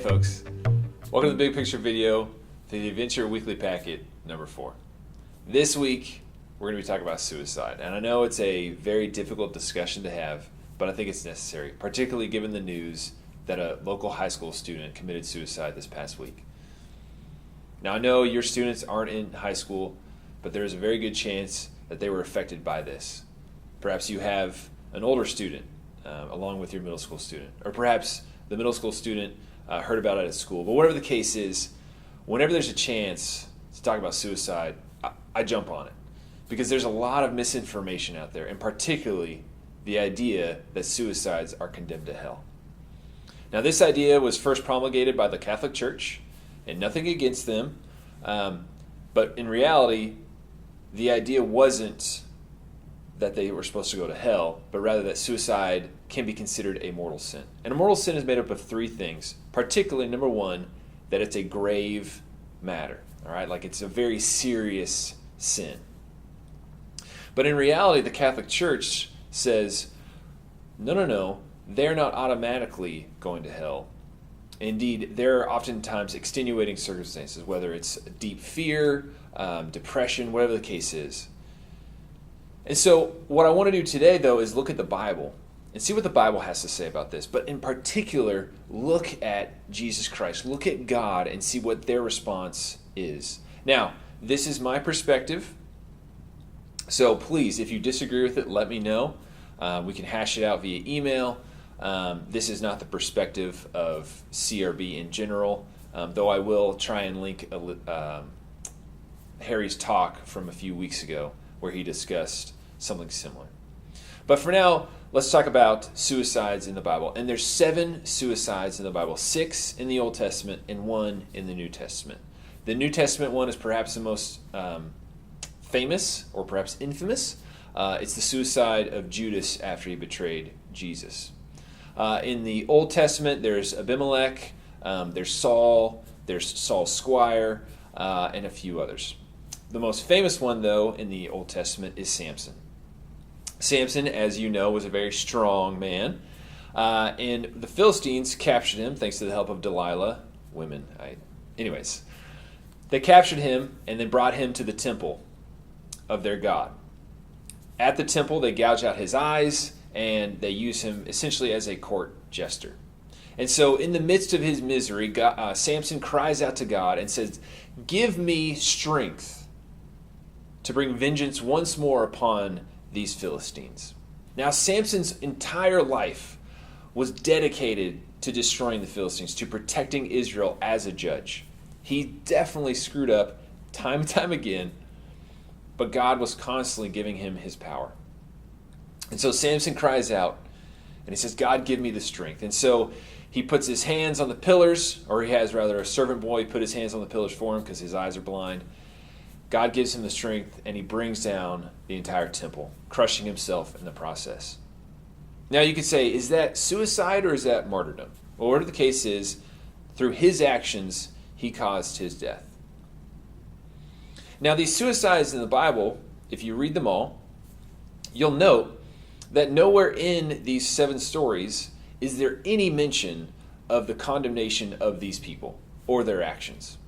folks, welcome to the Big Picture video to the Adventure Weekly Packet number 4. This week we're going to be talking about suicide, and I know it's a very difficult discussion to have, but I think it's necessary, particularly given the news that a local high school student committed suicide this past week. Now I know your students aren't in high school, but there is a very good chance that they were affected by this. Perhaps you have an older student along with your middle school student, or perhaps the middle school student heard about it at school. But whatever the case is, whenever there's a chance to talk about suicide, I jump on it. Because there's a lot of misinformation out there, and particularly the idea that suicides are condemned to hell. Now, this idea was first promulgated by the Catholic Church, and nothing against them. But in reality, the idea wasn't that they were supposed to go to hell, but rather that suicide can be considered a mortal sin. And a mortal sin is made up of 3 things, particularly, number 1, that it's a grave matter. All right, like it's a very serious sin. But in reality, the Catholic Church says, no, they're not automatically going to hell. Indeed, there are oftentimes extenuating circumstances, whether it's deep fear, depression, whatever the case is. And so what I want to do today, though, is look at the Bible and see what the Bible has to say about this. But in particular, look at Jesus Christ. Look at God and see what their response is. Now, this is my perspective. So please, if you disagree with it, let me know. We can hash it out via email. This is not the perspective of CRB in general, though I will try and link Harry's talk from a few weeks ago where he discussed something similar. But for now, let's talk about suicides in the Bible. And there's 7 suicides in the Bible, 6 in the Old Testament and 1 in the New Testament. The New Testament one is perhaps the most famous or perhaps infamous. It's the suicide of Judas after he betrayed Jesus. In the Old Testament, there's Abimelech, there's Saul, there's Saul's squire, and a few others. The most famous one, though, in the Old Testament is Samson. Samson, as you know, was a very strong man, and the Philistines captured him thanks to the help of Delilah. Anyways, they captured him and then brought him to the temple of their god. At the temple, they gouge out his eyes, and they use him essentially as a court jester. And so in the midst of his misery, Samson cries out to God and says, "Give me strength to bring vengeance once more upon these Philistines." Now, Samson's entire life was dedicated to destroying the Philistines, to protecting Israel as a judge. He definitely screwed up time and time again, but God was constantly giving him his power. And so Samson cries out, and he says, "God, give me the strength." And so he puts his hands on the pillars, or he has rather a servant boy put his hands on the pillars for him because his eyes are blind. God gives him the strength, and he brings down the entire temple, crushing himself in the process. Now you could say, is that suicide or is that martyrdom? Well, whatever the case is, through his actions, he caused his death. Now these suicides in the Bible, if you read them all, you'll note that nowhere in these 7 stories is there any mention of the condemnation of these people or their actions.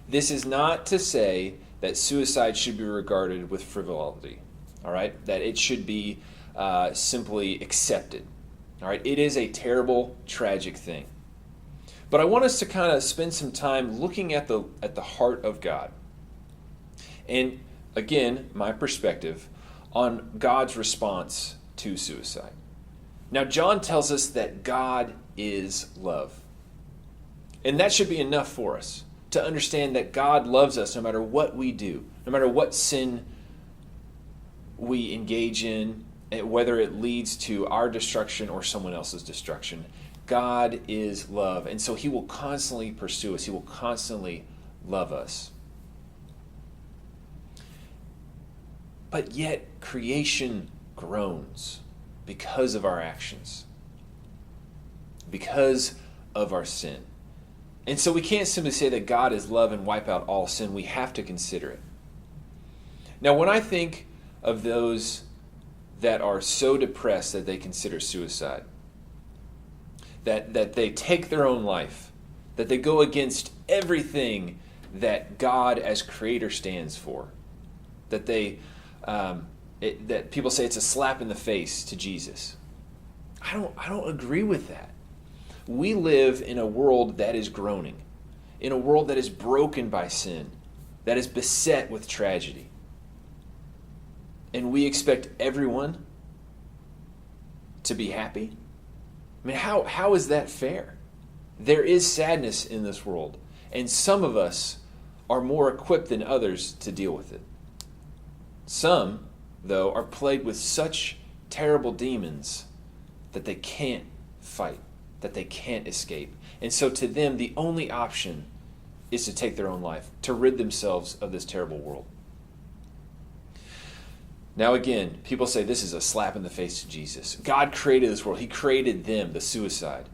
This is not to say that suicide should be regarded with frivolity, all right? That it should be simply accepted, all right? It is a terrible, tragic thing. But I want us to kind of spend some time looking at the heart of God. And again, my perspective on God's response to suicide. Now, John tells us that God is love. And that should be enough for us to understand that God loves us no matter what we do, no matter what sin we engage in, whether it leads to our destruction or someone else's destruction. God is love, and so he will constantly pursue us. He will constantly love us. But yet, creation groans because of our actions, because of our sin. And so we can't simply say that God is love and wipe out all sin. We have to consider it. Now, when I think of those that are so depressed that they consider suicide, that they take their own life, that they go against everything that God as creator stands for, that that people say it's a slap in the face to Jesus. I don't agree with that. We live in a world that is groaning, in a world that is broken by sin, that is beset with tragedy. And we expect everyone to be happy? I mean, how is that fair? There is sadness in this world, and some of us are more equipped than others to deal with it. Some, though, are plagued with such terrible demons that they can't fight, that they can't escape. And so to them, the only option is to take their own life, to rid themselves of this terrible world. Now again, people say this is a slap in the face to Jesus. God created this world. He created them, the suicide.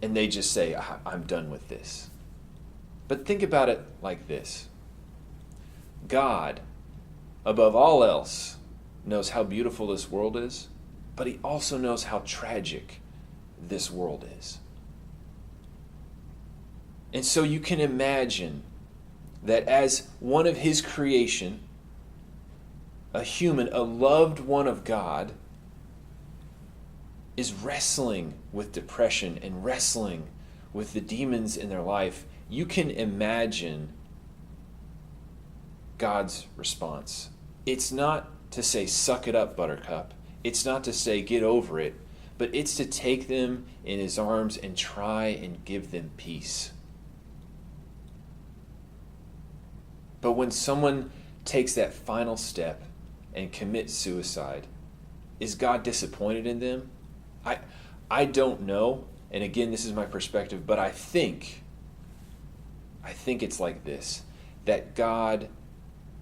And they just say, I'm done with this. But think about it like this. God, above all else, knows how beautiful this world is, but he also knows how tragic this world is. And so you can imagine that as one of his creation, a human, a loved one of God, is wrestling with depression and wrestling with the demons in their life, you can imagine God's response. It's not to say, suck it up, buttercup. It's not to say, get over it. But it's to take them in his arms and try and give them peace. But when someone takes that final step and commits suicide, is God disappointed in them? I don't know. And again, this is my perspective, but I think it's like this, that God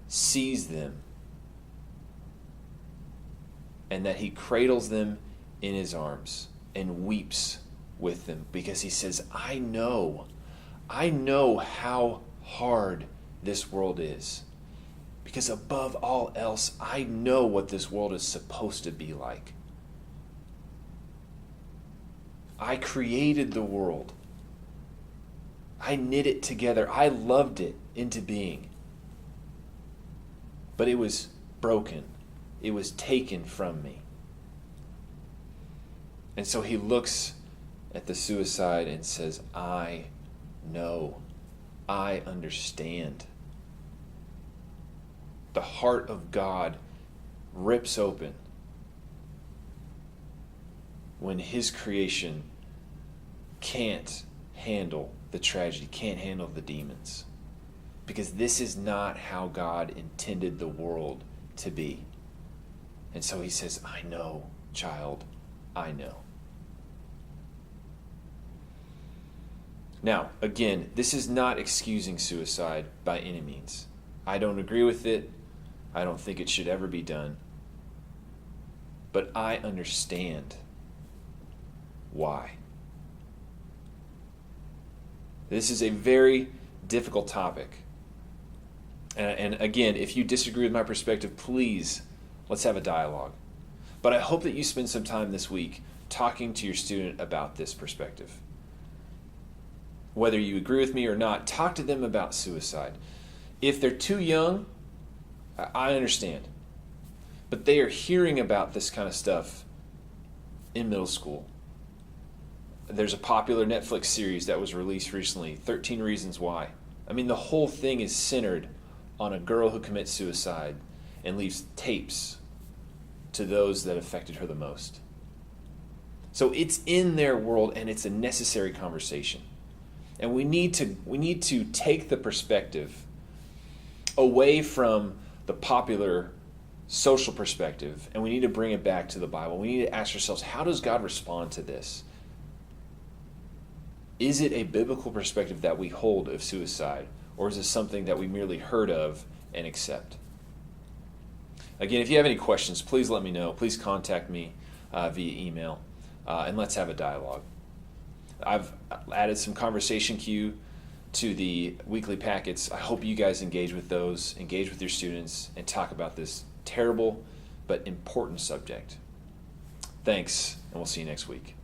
sees them and that he cradles them in his arms and weeps with them because he says, I know how hard this world is. Because above all else, I know what this world is supposed to be like. I created the world. I knit it together. I loved it into being. But it was broken. It was taken from me. And so he looks at the suicide and says, I know. I understand. The heart of God rips open when his creation can't handle the tragedy, can't handle the demons. Because this is not how God intended the world to be. And so he says, I know, child, I know. Now, again, this is not excusing suicide by any means. I don't agree with it. I don't think it should ever be done. But I understand why. This is a very difficult topic. And again, if you disagree with my perspective, please, let's have a dialogue. But I hope that you spend some time this week talking to your student about this perspective. Whether you agree with me or not, talk to them about suicide. If they're too young, I understand. But they are hearing about this kind of stuff in middle school. There's a popular Netflix series that was released recently, 13 Reasons Why. I mean, the whole thing is centered on a girl who commits suicide and leaves tapes to those that affected her the most. So it's in their world and it's a necessary conversation. And we need to take the perspective away from the popular social perspective, and we need to bring it back to the Bible. We need to ask ourselves, how does God respond to this? Is it a biblical perspective that we hold of suicide, or is it something that we merely heard of and accept? Again, if you have any questions, please let me know. Please contact me via email, and let's have a dialogue. I've added some conversation cue to the weekly packets. I hope you guys engage with those, engage with your students, and talk about this terrible but important subject. Thanks, and we'll see you next week.